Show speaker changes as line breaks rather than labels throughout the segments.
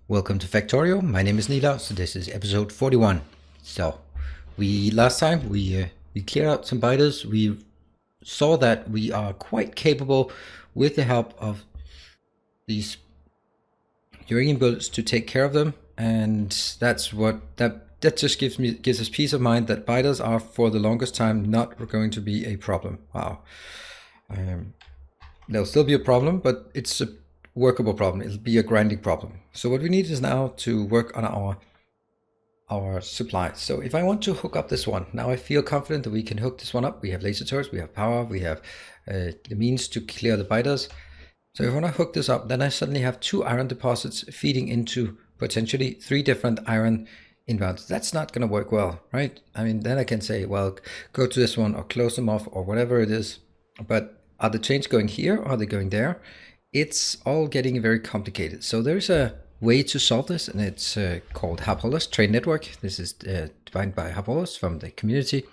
Welcome to Factorio. My name is Nila, so this is episode 41. So, last time we cleared out some biters. We saw that we are quite capable with the help of these uranium bullets to take care of them, and that's what that just gives us peace of mind that biters are for the longest time not going to be a problem. Wow. There'll still be a problem, but it's a workable problem. It'll be a grinding problem. So what we need is now to work on our supplies. So if I want to hook up this one, now I feel confident that we can hook this one up. We have laser turrets, we have power, we have the means to clear the biters. So if I want to hook this up, then I suddenly have 2 iron deposits feeding into potentially 3 different iron inbounds. That's not going to work well, right? I mean, then I can say, well, go to this one or close them off or whatever it is. But are the trains going here or are they going there? It's all getting very complicated. So there's a way to solve this, and it's called Harpolis Train Network. This is defined by Harpolis from the community,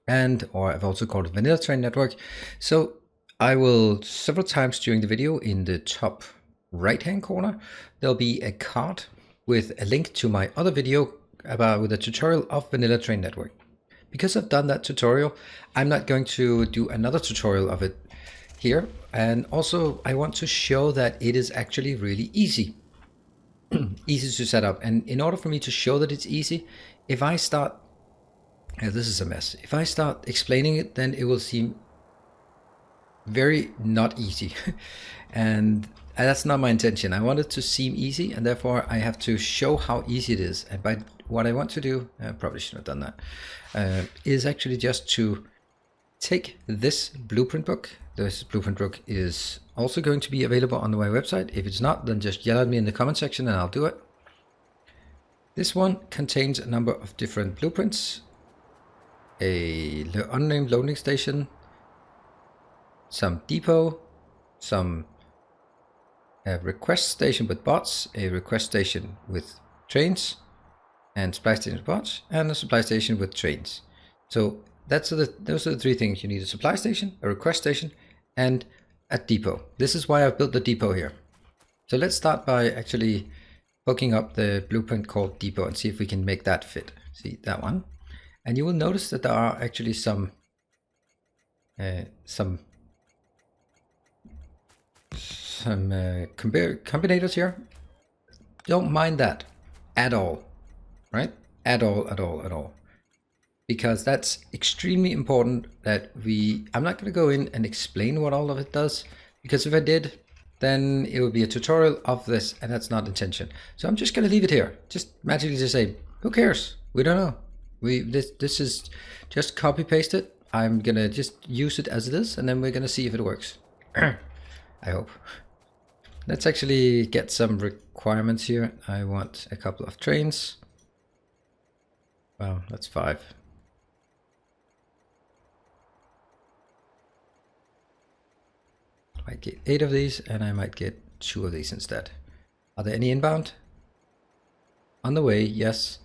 or I've also called it Vanilla Train Network. So I will, several times during the video, in the top right hand corner, there'll be a card with a link to my other video with a tutorial of Vanilla Train Network. Because I've done that tutorial, I'm not going to do another tutorial of it here. And also I want to show that it is actually really easy. Easy to set up. And in order for me to show that it's easy, if I start, this is a mess. If I start explaining it, then it will seem very not easy. And that's not my intention. I want it to seem easy, and therefore I have to show how easy it is. And by what I want to do, I probably shouldn't have done that, is actually just to take this blueprint book. This blueprint book is also going to be available on my website. If it's not, then just yell at me in the comment section and I'll do it. This one contains a number of different blueprints, a unnamed loading station, some depot, some request station with bots, a request station with trains, and supply station with bots, and a supply station with trains. So those are the 3 things you need: a supply station, a request station, and a depot. This is why I've built the depot here. So let's start by actually hooking up the blueprint called depot and see if we can make that fit. See that one? And you will notice that there are actually some combinators here. Don't mind that at all, right? At all. Because that's extremely important that I'm not going to go in and explain what all of it does, because if I did, then it would be a tutorial of this, and that's not intention. So I'm just going to leave it here. Just magically just say, who cares? We don't know. This is just copy paste it. I'm going to just use it as it is, and then we're going to see if it works. I hope. Let's actually get some requirements here. I want a couple of trains. Well, that's 5. I might get 8 of these, and I might get 2 of these instead. Are there any inbound? On the way, yes.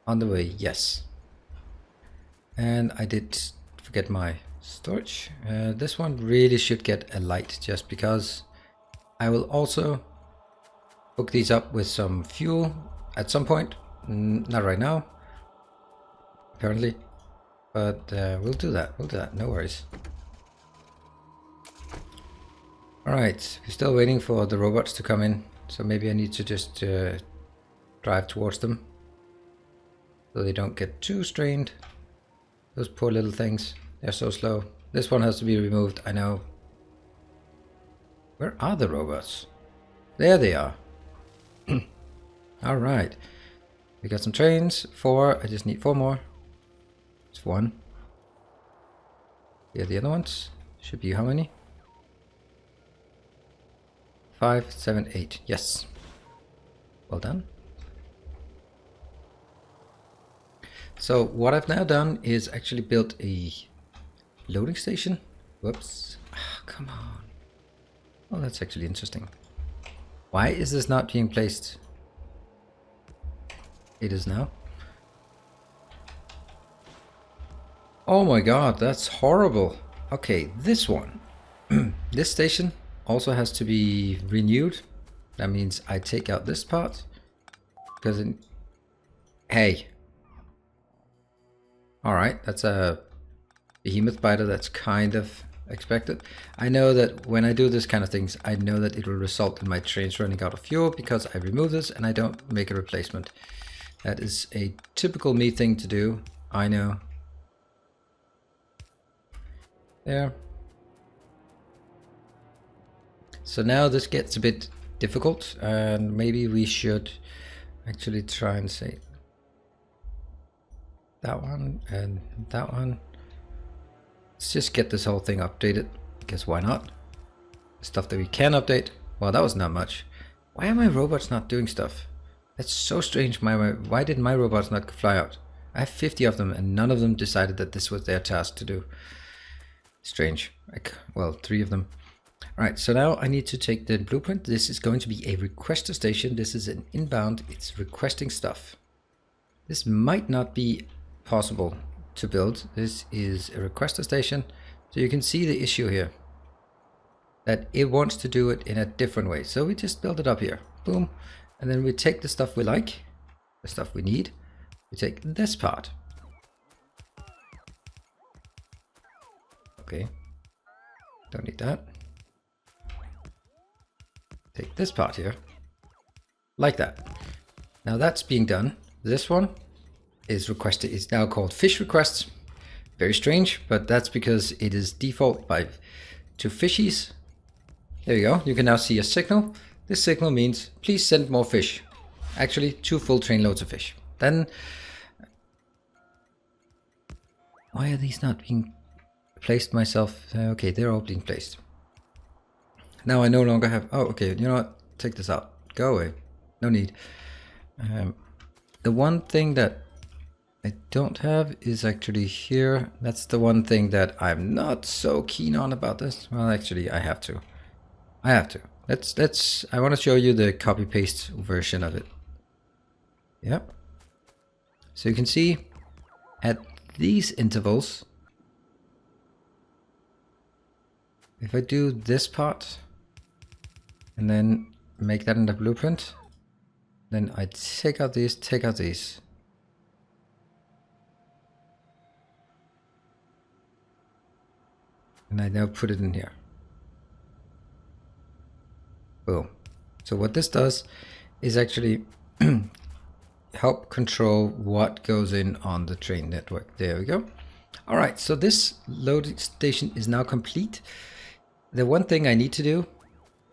On the way, yes. And I did forget my storage. This one really should get a light, just because I will also hook these up with some fuel at some point. Not right now, apparently, but we'll do that. No worries. Alright, we're still waiting for the robots to come in, so maybe I need to just drive towards them so they don't get too strained. Those poor little things, they're so slow. This one has to be removed, I know. Where are the robots? There they are. Alright, we got some trains, 4, I just need 4 more. It's 1. Here are the other ones, should be how many? 5, 7, 8. Yes. Well done. So what I've now done is actually built a loading station. Whoops. Oh, come on. Oh, that's actually interesting. Why is this not being placed? It is now. Oh my god, that's horrible. Okay, this one. This station also has to be renewed. That means I take out this part Because hey. Alright, that's a behemoth biter. That's kind of expected. I know that when I do this kind of things, I know that it will result in my trains running out of fuel because I remove this and I don't make a replacement. That is a typical me thing to do. I know. There. So now this gets a bit difficult, and maybe we should actually try and say that one and that one. Let's just get this whole thing updated, because why not? Stuff that we can update. Well, that was not much. Why are my robots not doing stuff? That's so strange. Why did my robots not fly out? I have 50 of them and none of them decided that this was their task to do. Strange. Well, 3 of them. Alright, so now I need to take the blueprint. This is going to be a requester station. This is an inbound. It's requesting stuff. This might not be possible to build. This is a requester station. So you can see the issue here. That it wants to do it in a different way. So we just build it up here. Boom. And then we take the stuff we like. The stuff we need. We take this part. Okay. Don't need that. Take this part here. Like that. Now that's being done. This one is requested. It's now called fish requests. Very strange, but that's because it is default to fishies. There you go. You can now see a signal. This signal means please send more fish. Actually, 2 full train loads of fish. Then why are these not being placed myself? Okay, they're all being placed. Now I no longer have... Oh, okay. You know what? Take this out. Go away. No need. The one thing that I don't have is actually here. That's the one thing that I'm not so keen on about this. Well, actually, I have to. I have to. I want to show you the copy-paste version of it. Yep. So you can see at these intervals, if I do this part and then make that in the blueprint, then I take out these, and I now put it in here. Boom. So what this does is actually help control what goes in on the train network. There we go. All right, so this loading station is now complete. The one thing I need to do,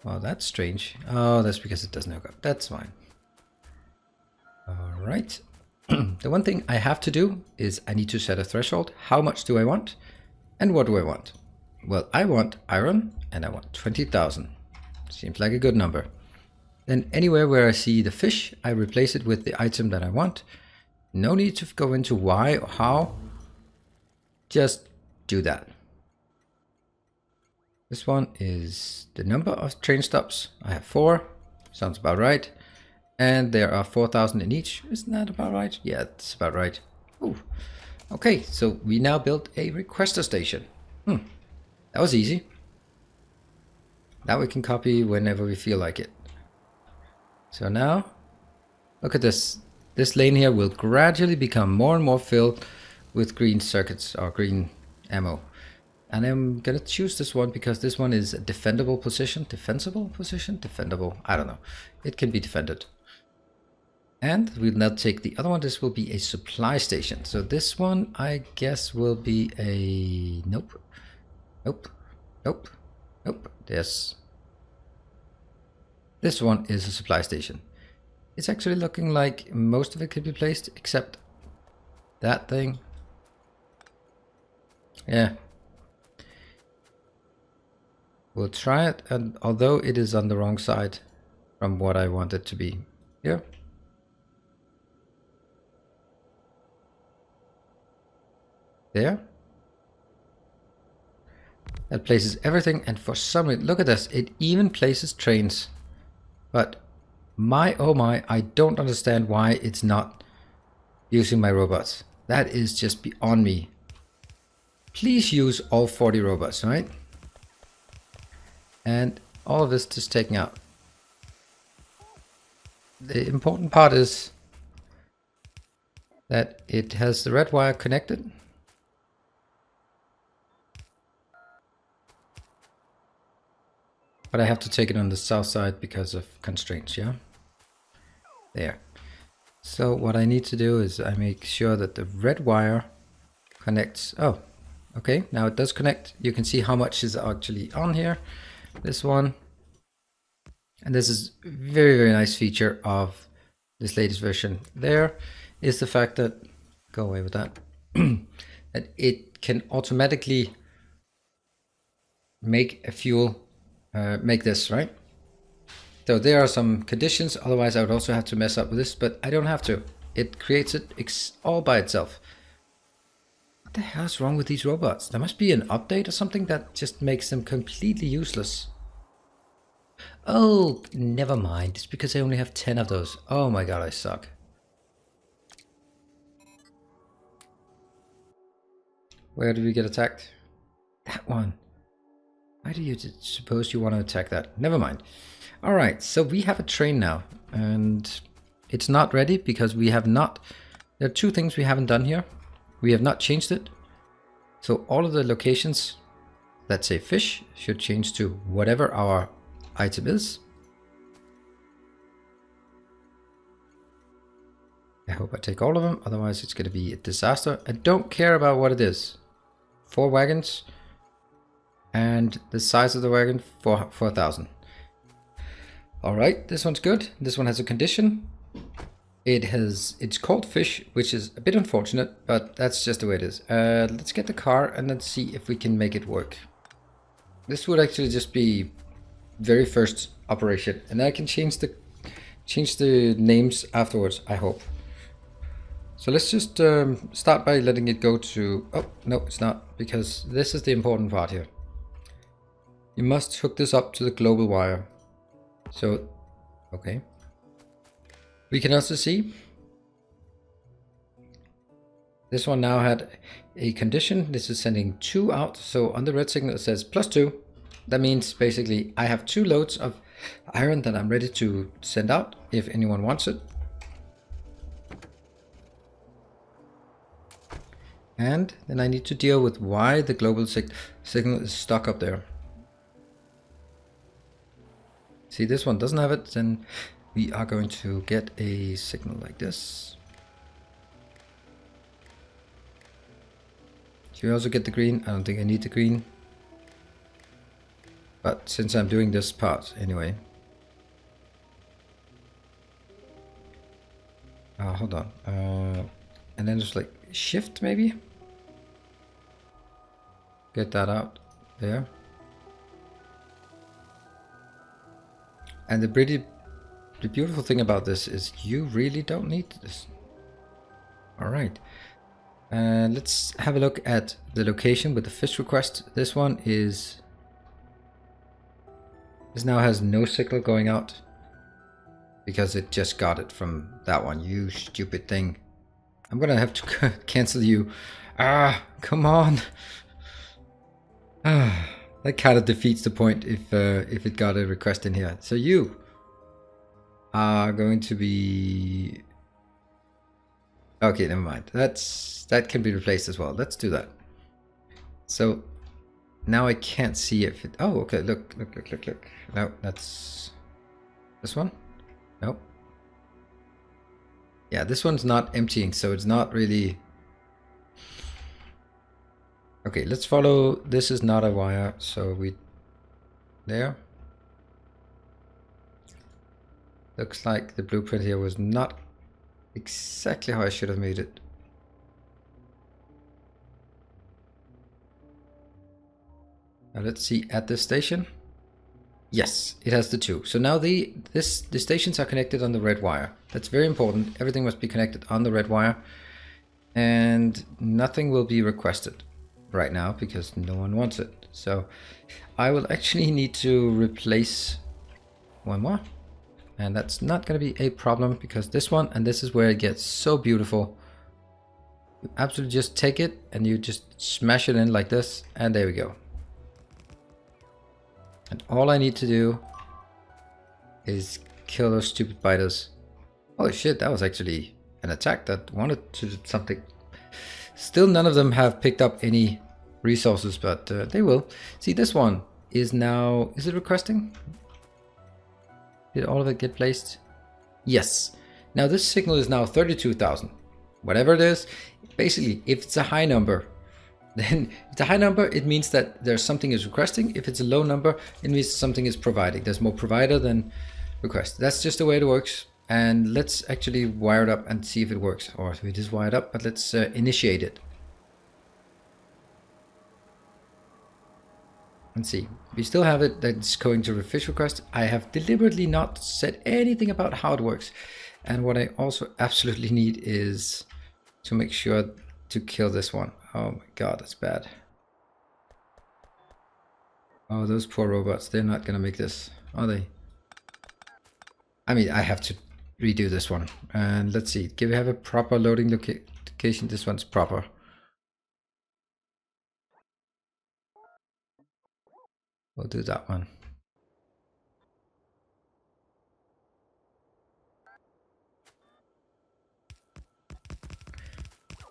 well, that's strange. Oh, that's because it doesn't hook up. That's fine. All right. The one thing I have to do is I need to set a threshold. How much do I want? And what do I want? Well, I want iron and I want 20,000. Seems like a good number. Then anywhere where I see the fish, I replace it with the item that I want. No need to go into why or how. Just do that. This one is the number of train stops. I have 4. Sounds about right. And there are 4,000 in each. Isn't that about right? Yeah, it's about right. Ooh. Okay, so we now built a requester station. That was easy. Now we can copy whenever we feel like it. So now, look at this. This lane here will gradually become more and more filled with green circuits or green ammo. And I'm gonna choose this one because this one is a defendable position. Defensible position? Defendable. I don't know. It can be defended. And we'll now take the other one. This will be a supply station. So this one, I guess, will be a... Nope. Nope. Nope. Nope. Yes. This one is a supply station. It's actually looking like most of it could be placed, except that thing. Yeah. We'll try it, and although it is on the wrong side from what I want it to be. Here. There. That places everything, and for some reason, look at this, it even places trains. But my oh my, I don't understand why it's not using my robots. That is just beyond me. Please use all 40 robots, right? And all of this just taken out. The important part is that it has the red wire connected. But I have to take it on the south side because of constraints, yeah? There. So what I need to do is I make sure that the red wire connects. Oh, okay, now it does connect. You can see how much is actually on here. This one. And this is a very, very nice feature of this latest version. There is the fact that, go away with that, that it can automatically make a fuel, make this, right? So there are some conditions, otherwise I would also have to mess up with this, but I don't have to. It creates it all by itself. What the hell is wrong with these robots? There must be an update or something that just makes them completely useless. Oh, never mind. It's because I only have 10 of those. Oh my god, I suck. Where did we get attacked? That one. Why do you suppose you want to attack that? Never mind. Alright, so we have a train now. And it's not ready because we have not... There are two things we haven't done here. We have not changed it. So all of the locations that say fish should change to whatever our item is. I hope I take all of them, otherwise it's going to be a disaster. I don't care about what it is. 4 wagons. And the size of the wagon, 4,000. Alright, this one's good. This one has a condition. It's called fish, which is a bit unfortunate, but that's just the way it is. Let's get the car and let's see if we can make it work. This would actually just be very first operation, and I can change the names afterwards, I hope. So let's just start by letting it go to... Oh, no, it's not, because this is the important part here. You must hook this up to the global wire. So, okay. We can also see this one now had a condition. This is sending 2 out. So on the red signal it says +2. That means basically I have 2 loads of iron that I'm ready to send out if anyone wants it. And then I need to deal with why the global signal is stuck up there. See, this one doesn't have it, then we are going to get a signal like this. Do you also get the green? I don't think I need the green. But since I'm doing this part anyway. Hold on. And then just like shift maybe? Get that out there. And the beautiful thing about this is you really don't need this. Alright. Let's have a look at the location with the fish request. This one is... This now has no signal going out. Because it just got it from that one. You stupid thing. I'm gonna have to cancel you. Come on. That kind of defeats the point if it got a request in here. So you are going to be... Okay, never mind. That can be replaced as well. Let's do that. So now I can't see if it... Oh, okay. Look. No, that's this one. Nope. Yeah, this one's not emptying, so it's not really... Okay, let's follow. This is not a wire, so we... There. Looks like the blueprint here was not exactly how I should have made it. Now let's see at this station. Yes, it has the 2. So now the stations are connected on the red wire. That's very important. Everything must be connected on the red wire. And nothing will be requested right now because no one wants it. So I will actually need to replace one more. And that's not going to be a problem because this one, and this is where it gets so beautiful. You absolutely just take it and you just smash it in like this, and there we go. And all I need to do is kill those stupid biters. Holy shit, that was actually an attack that wanted to do something. Still, none of them have picked up any resources, but they will. See, this one is now, is it requesting? Did all of it get placed? Yes. Now this signal is now 32,000. Whatever it is, basically, if it's a high number, then if it's a high number, it means that there's something is requesting. If it's a low number, it means something is providing. There's more provider than request. That's just the way it works. And let's actually wire it up and see if it works. Or if it is wired up, but let's initiate it. And see, we still have it that's going to fish request. I have deliberately not said anything about how it works. And what I also absolutely need is to make sure to kill this one. Oh my god, that's bad. Oh, those poor robots, they're not gonna make this, are they? I mean, I have to redo this one. And let's see, can we have a proper loading location? This one's proper. We'll do that one.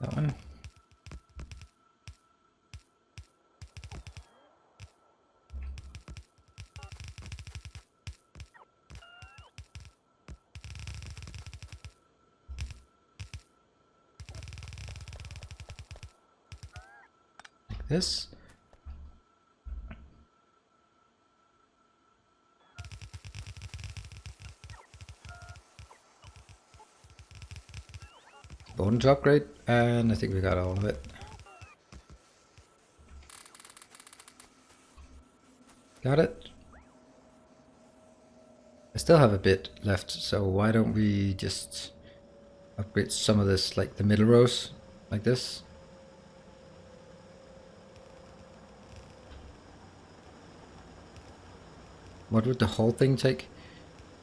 That one. Like this. Bone to upgrade, and I think we got all of it. Got it. I still have a bit left, so why don't we just upgrade some of this, like the middle rows, like this. What would the whole thing take?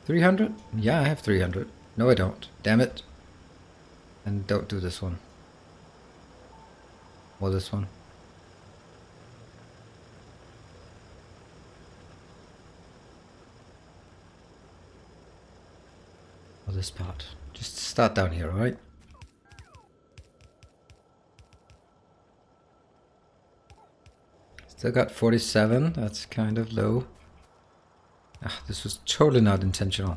300? Yeah, I have 300. No, I don't. Damn it. And don't do this one. Or this one. Or this part. Just start down here, alright? Still got 47. That's kind of low. Ah, this was totally not intentional.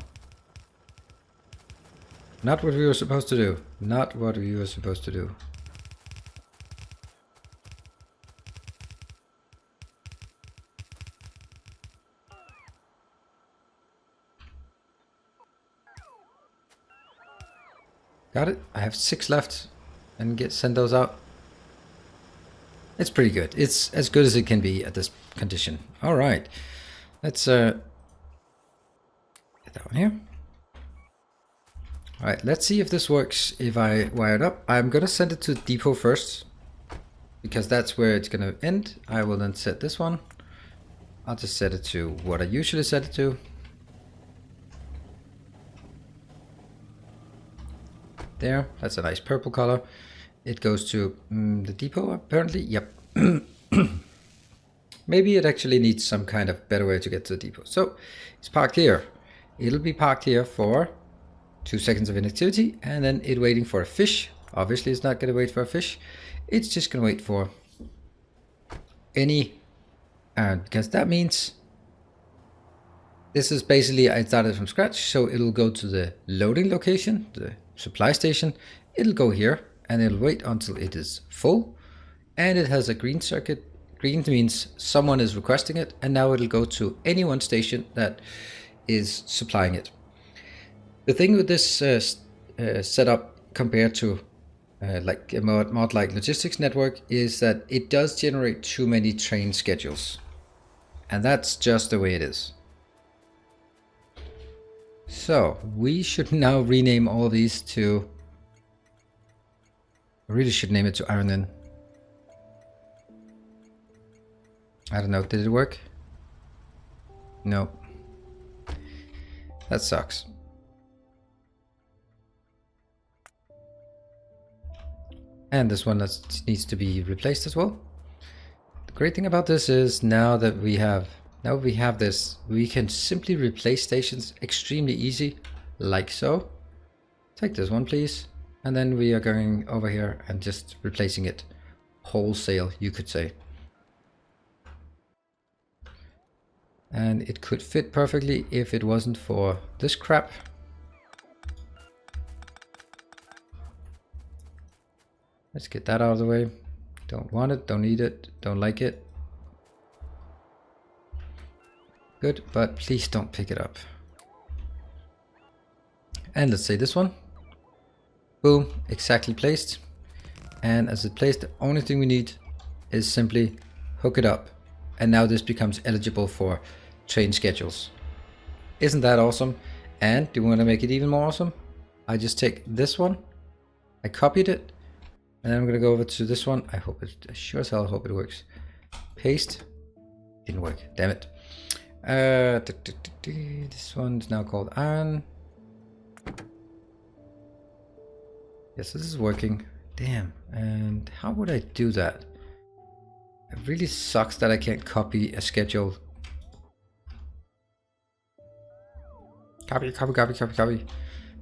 Not what we were supposed to do. Not what we were supposed to do. Got it. I have 6 left. And send those out. It's pretty good. It's as good as it can be at this condition. Alright. Let's get that one here. Alright, let's see if this works if I wire it up. I'm gonna send it to the depot first, because that's where it's gonna end. I will then set this one. I'll just set it to what I usually set it to. There, that's a nice purple color. It goes to the depot apparently, yep. Maybe it actually needs some kind of better way to get to the depot. So, it's parked here. It'll be parked here for 2 seconds of inactivity, and then it waiting for a fish. Obviously it's not going to wait for a fish. It's just going to wait for any, because that means this is basically, I started from scratch, so it'll go to the loading location, the supply station. It'll go here and it'll wait until it is full, and it has a green circuit. Green means someone is requesting it, and now it'll go to any one station that is supplying it. The thing with this setup compared to like a mod like logistics network is that it does generate too many train schedules, and that's just the way it is. So we should now rename all these to, I really should name it to Iron In. I don't know, did it work? No. That sucks. And this one needs to be replaced as well. The great thing about this is now we have this, we can simply replace stations extremely easy, like so. Take this one, please. And then we are going over here and just replacing it wholesale, you could say. And it could fit perfectly if it wasn't for this crap. Let's get that out of the way. Don't want it, don't need it, don't like it. Good, but please don't pick it up. And let's say this one. Boom, exactly placed. And as it's placed, the only thing we need is simply hook it up. And now this becomes eligible for train schedules. Isn't that awesome? And do you want to make it even more awesome? I just take this one, I copied it, and then I'm going to go over to this one. I sure as hell hope it works. Paste. Didn't work, damn it. This one's now called iron. Yes, this is working. Damn, and how would I do that? It really sucks that I can't copy a schedule. Copy.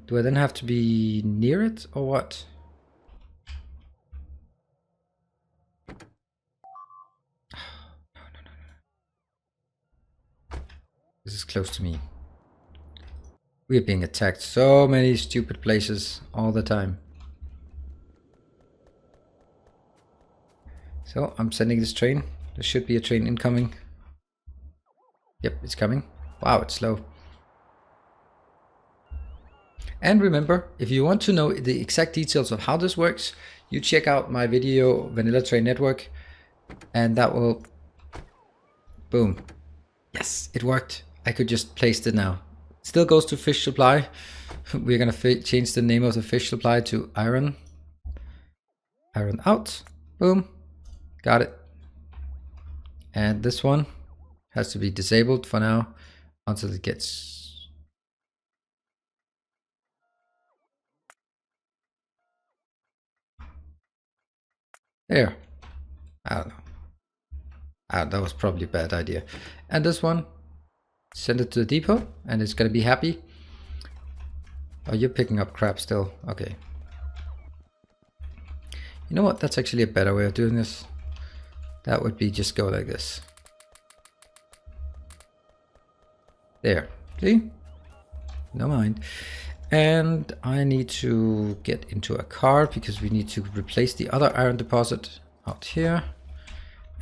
Do I then have to be near it or what? No. This is close to me. We are being attacked so many stupid places all the time. So I'm sending this train. There should be a train incoming. Yep, it's coming. Wow, it's slow. And remember, if you want to know the exact details of how this works, you check out my video, Vanilla Train Network, and that will... Boom. Yes, it worked. I could just place it now. Still goes to fish supply. We're gonna change the name of the fish supply to iron. Iron out. Boom. Got it. And this one has to be disabled for now until it gets... There. I don't know. That was probably a bad idea. And this one, send it to the depot and it's gonna be happy. Oh, you're picking up crap still. Okay. You know what? That's actually a better way of doing this. That would be just go like this. There. See? No mind. And I need to get into a car because we need to replace the other iron deposit out here.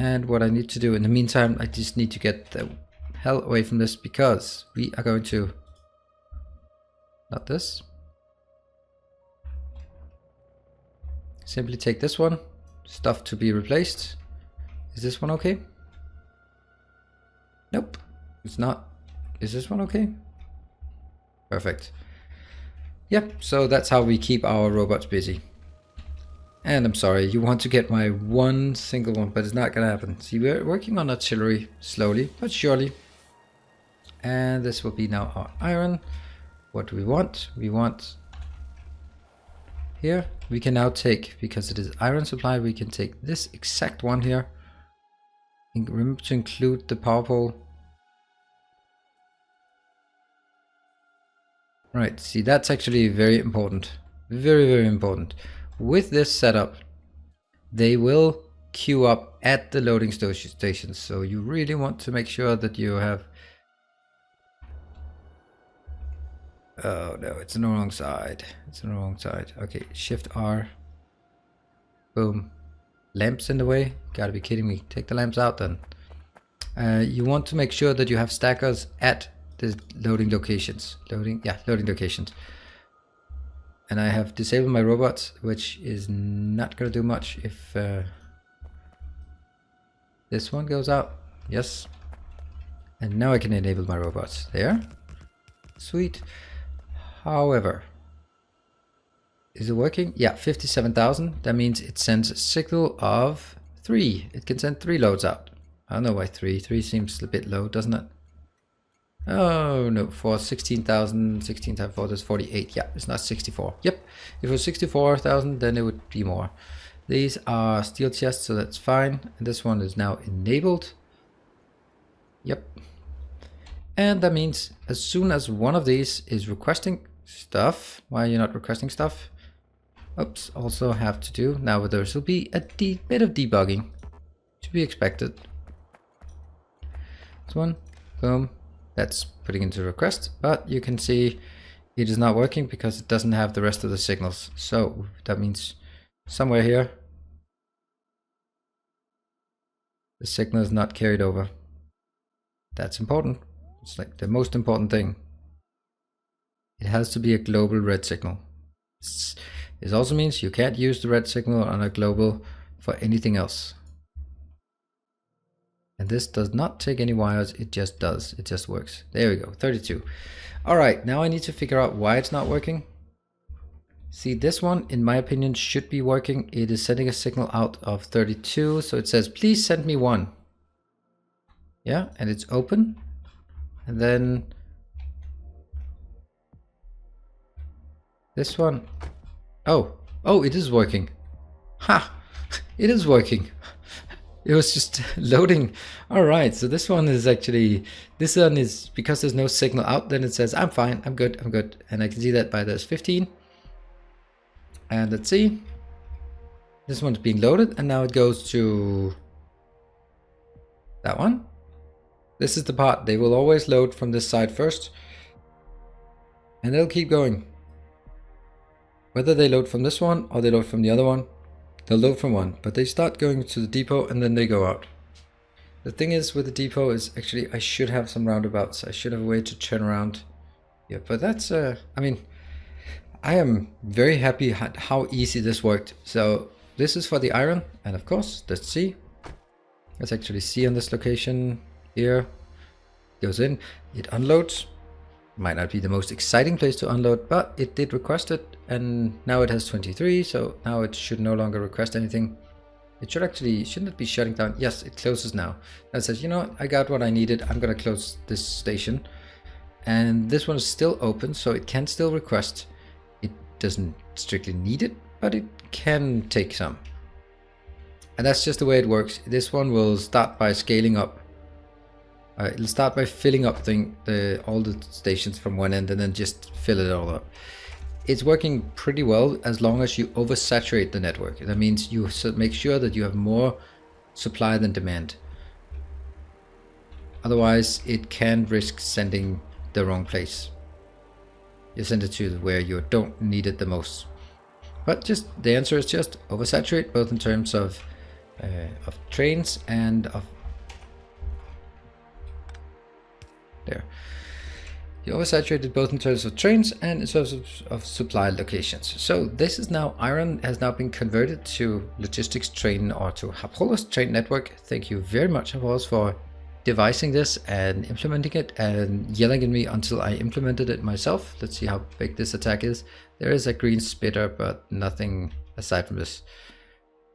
And what I need to do in the meantime, I just need to get the hell away from this because we are going to... Not this. Simply take this one. Stuff to be replaced. Is this one okay? Nope, it's not. Is this one okay? Perfect. Yep, so that's how we keep our robots busy. And I'm sorry, you want to get my one single one, but it's not gonna happen. See, we're working on artillery slowly but surely. And this will be now our iron. What do we want? We want... Here, we can now take, because it is iron supply, we can take this exact one here. Remember to include the power pole. Right, see, that's actually very important. Very, very important. With this setup, they will queue up at the loading stations. So you really want to make sure that you have... Oh no, it's on the wrong side. It's on the wrong side. Okay, Shift R. Boom. Lamps in the way? Gotta be kidding me. Take the lamps out then. You want to make sure that you have stackers at the loading locations. Loading locations. And I have disabled my robots, which is not gonna do much if this one goes out. Yes. And now I can enable my robots. There. Sweet. However, is it working? Yeah, 57,000. That means it sends a signal of 3. It can send 3 loads out. I don't know why 3. 3 seems a bit low, doesn't it? Oh no, for 16,000, 16 times 4, that's 48. Yeah, it's not 64. Yep, if it was 64,000, then it would be more. These are steel chests, so that's fine. And this one is now enabled. Yep. And that means as soon as one of these is requesting stuff, why are you not requesting stuff? Oops, also have to do, now there will be a bit of debugging to be expected. This one, boom, that's putting into request, but you can see it is not working because it doesn't have the rest of the signals. So that means somewhere here, the signal is not carried over. That's important. It's like the most important thing. It has to be a global red signal. This also means you can't use the red signal on a global for anything else. And this does not take any wires, it just does. It just works. There we go, 32. All right, now I need to figure out why it's not working. See, this one, in my opinion, should be working. It is sending a signal out of 32, so it says, please send me one. Yeah, and it's open. And then this one, oh, it is working. Ha, it is working. It was just loading. All right, so this one is actually, this one is, because there's no signal out, then it says, I'm fine, I'm good. And I can see that by this 15. And let's see, this one's being loaded, and now it goes to that one. This is the part, they will always load from this side first, and they'll keep going. Whether they load from this one or they load from the other one, they'll load from one, but they start going to the depot and then they go out. The thing is with the depot is actually I should have some roundabouts. I should have a way to turn around. Yeah, but that's, I mean, I am very happy how easy this worked. So this is for the iron, and of course, let's see. Let's actually see on this location here. Goes in, it unloads. Might not be the most exciting place to unload, but it did request it, and now it has 23, so now it should no longer request anything. It should actually, shouldn't it be shutting down? Yes, it closes now. That says, you know what, I got what I needed, I'm gonna close this station. And this one is still open, so it can still request. It doesn't strictly need it, but it can take some. And that's just the way it works. This one will start by scaling up. It'll start by filling up all the stations from one end and then just fill it all up. It's working pretty well as long as you oversaturate the network. That means you make sure that you have more supply than demand. Otherwise, it can risk sending the wrong place. You send it to where you don't need it the most. But just the answer is just oversaturate, both in terms of trains and of there. You oversaturated both in terms of trains and in terms of supply locations. So this is now, iron has now been converted to logistics train, or to Apollo's train network. Thank you very much, Apollos, for devising this and implementing it and yelling at me until I implemented it myself. Let's see how big this attack is. There is a green spitter, but nothing aside from this.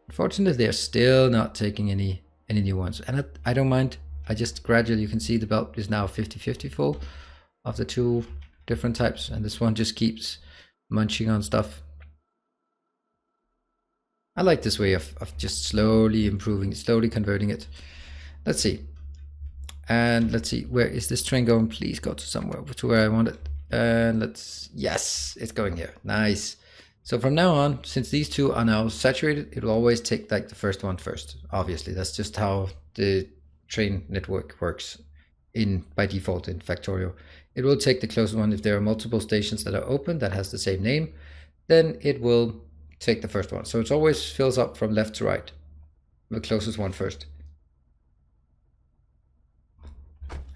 Unfortunately, they're still not taking any new ones, and I don't mind. I just gradually, you can see the belt is now 50-50 full of the two different types, and this one just keeps munching on stuff. I like this way of just slowly improving, slowly converting it. Let's see. And let's see, where is this train going? Please go to somewhere, to where I want it. And yes, it's going here. Nice. So from now on, since these two are now saturated, it will always take like the first one first. Obviously, that's just how the train network works by default in Factorio. It will take the closest one. If there are multiple stations that are open that has the same name, then it will take the first one. So it always fills up from left to right, the closest one first.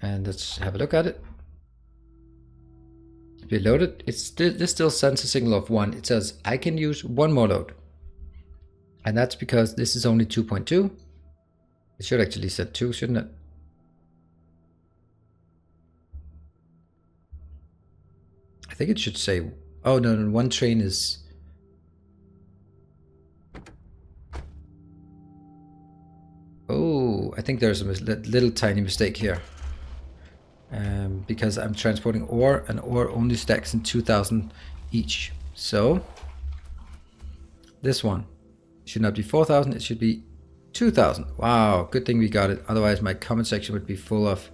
And let's have a look at it. Be loaded. This still sends a signal of 1. It says I can use one more load, and that's because this is only 2.2. It should actually set 2, shouldn't it? I think it should say, oh no, one train is, oh, I think there's a little tiny mistake here. Because I'm transporting ore, and ore only stacks in 2000 each. So this one should not be 4000, it should be 2000. Wow, good thing we got it. Otherwise my comment section would be full of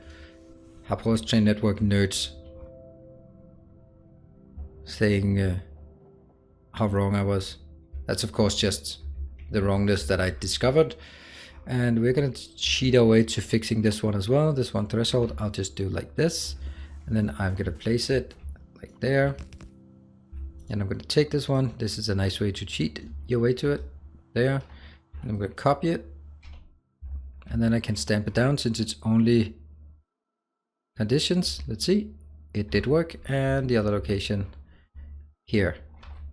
Apollo's train network nerds saying how wrong I was. That's of course just the wrongness that I discovered. And we're going to cheat our way to fixing this one as well. This one threshold, I'll just do like this. And then I'm going to place it like there. And I'm going to take this one. This is a nice way to cheat your way to it. There. And I'm going to copy it. And then I can stamp it down since it's only conditions. Let's see. It did work. And the other location here.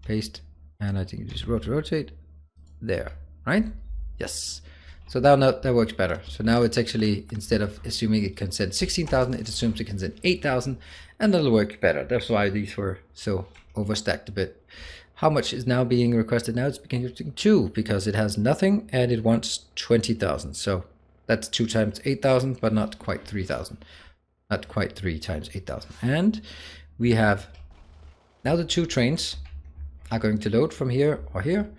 Paste. And I think you just rotate. There. Right? Yes. So now that works better. So now it's actually, instead of assuming it can send 16,000, it assumes it can send 8,000, and that'll work better. That's why these were so overstacked a bit. How much is now being requested now? It's being 2 because it has nothing and it wants 20,000. So that's 2 times 8,000, but not quite 3,000. Not quite 3 times 8,000. And we have now the 2 trains are going to load from here or here.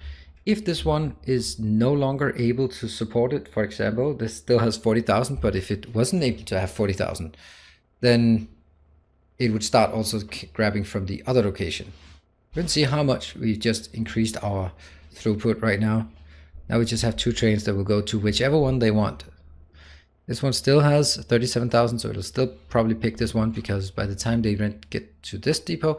If this one is no longer able to support it, for example, this still has 40,000, but if it wasn't able to have 40,000, then it would start also grabbing from the other location. You can see how much we just increased our throughput right now. Now we just have 2 trains that will go to whichever one they want. This one still has 37,000, so it'll still probably pick this one because by the time they get to this depot,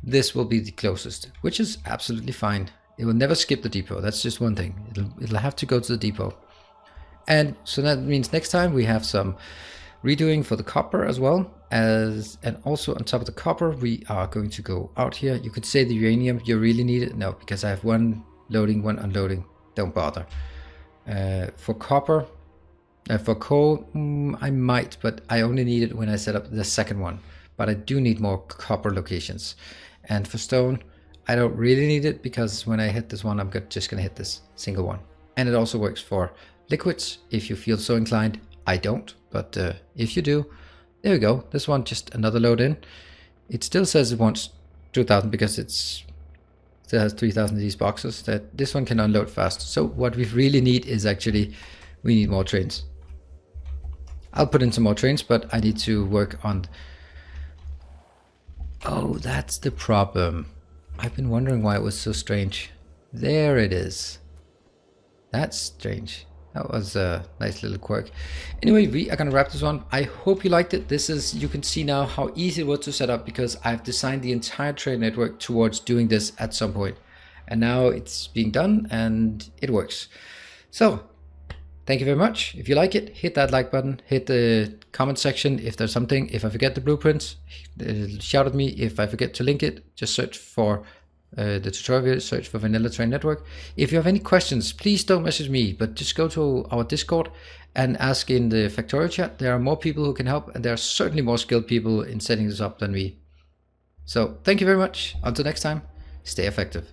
this will be the closest, which is absolutely fine. It will never skip the depot. That's just one thing. It'll have to go to the depot. And so that means next time we have some redoing for the copper as well. And also on top of the copper, we are going to go out here. You could say the uranium, you really need it. No, because I have 1 loading, 1 unloading. Don't bother. For copper, for coal, I might, but I only need it when I set up the second one. But I do need more copper locations. And for stone, I don't really need it because when I hit this one, I'm just going to hit this single one. And it also works for liquids if you feel so inclined. I don't, but if you do, there we go. This one, just another load in. It still says it wants 2,000 because it still has 3,000 of these boxes. That this one can unload fast. So what we really need is actually, we need more trains. I'll put in some more trains, but I need to work on... Oh, that's the problem. I've been wondering why it was so strange. There it is. That's strange. That was a nice little quirk. Anyway, we are going to wrap this one. I hope you liked it. This is, you can see now how easy it was to set up because I've designed the entire train network towards doing this at some point. And now it's being done and it works. So, thank you very much. If you like it, hit that like button, hit the comment section if there's something. If I forget the blueprints, shout at me. If I forget to link it, just search for the tutorial, search for Vanilla Train Network. If you have any questions, please don't message me, but just go to our Discord and ask in the Factorio chat. There are more people who can help, and there are certainly more skilled people in setting this up than me. So thank you very much. Until next time, stay effective.